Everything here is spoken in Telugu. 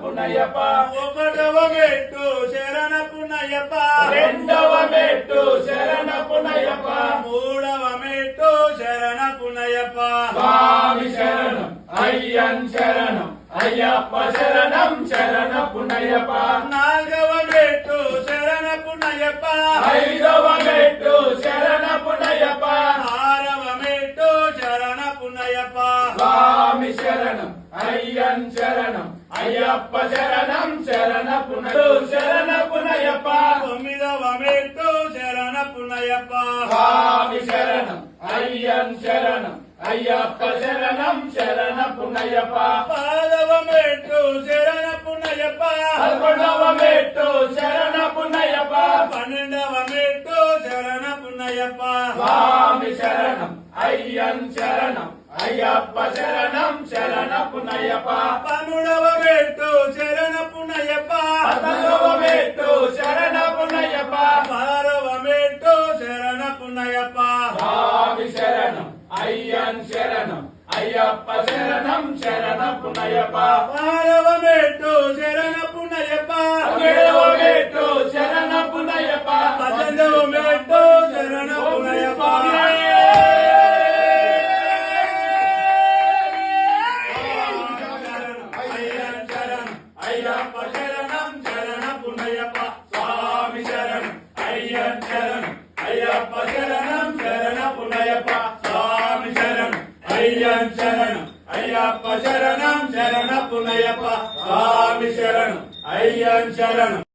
పునయ్యప్ప ఒకటవ మెట్టు శరణ పునయ్యప్ప రెండవ మెట్టు శరణ పునయ్యప్ప మూడవ మెట్టు శరణ పునయ్యప్ప స్వామి శరణం అయ్యన్ శరణం అయ్యప్ప శరణం శరణ పునయ్యప్ప నాలుగవ మెట్టు శరణ పునయ్యప్ప ఐదవ మెట్టు శరణ పునయ్యప్ప ఆరవ మెట్టు శరణ పునయ్యప్ప స్వామి శరణం అయ్యన్ శరణం అయ్యప్ప శరణం శరణ శరణ పునయ్యప్ప తొమ్మిదవ మెట్టు శరణ పునయ్యప్ప స్వామి శరణం అయ్యన్ శరణం అయ్యప్ప శరణం శరణ పునయ్యప్ప పదవ మెట్టు శరణ పునయ్యప్ప 11వ మెట్టు శరణ పునయ్యప్ప 12వ మెట్టు శరణ పునయ్యప్ప స్వామి శరణం అయ్యన్ శరణం అయ్యప్ప శరణం శరణ పునయ్యప్ప 13వ మెట్టు శరణ పునయ్యప్ప 14వ మెట్టు శరణ పునయ్యప్ప 16వ మెట్టు శరణ పునయ్యప్ప స్వామి శరణం అయ్యన్ శరణం అయ్యప్ప శరణం శరణ పునయ్యప్ప 16వ మెట్టు శరణ పునయ్యప్ప 17వ మెట్టు శరణ పునయ్యప్ప 18వ మెట్టు శరణ పునయ్యప్ప అయ్యప్ప శరణం శరణ పునయ్యప్ప స్వామి శరణం అయ్యన్ శరణం అయ్యప్ప శరణం శరణ పునయ్యప్ప స్వామి శరణం అయ్యన్ శరణం అయ్యప్ప శరణం శరణ పునయ్యప్ప స్వామి శరణం అయ్యన్ శరణం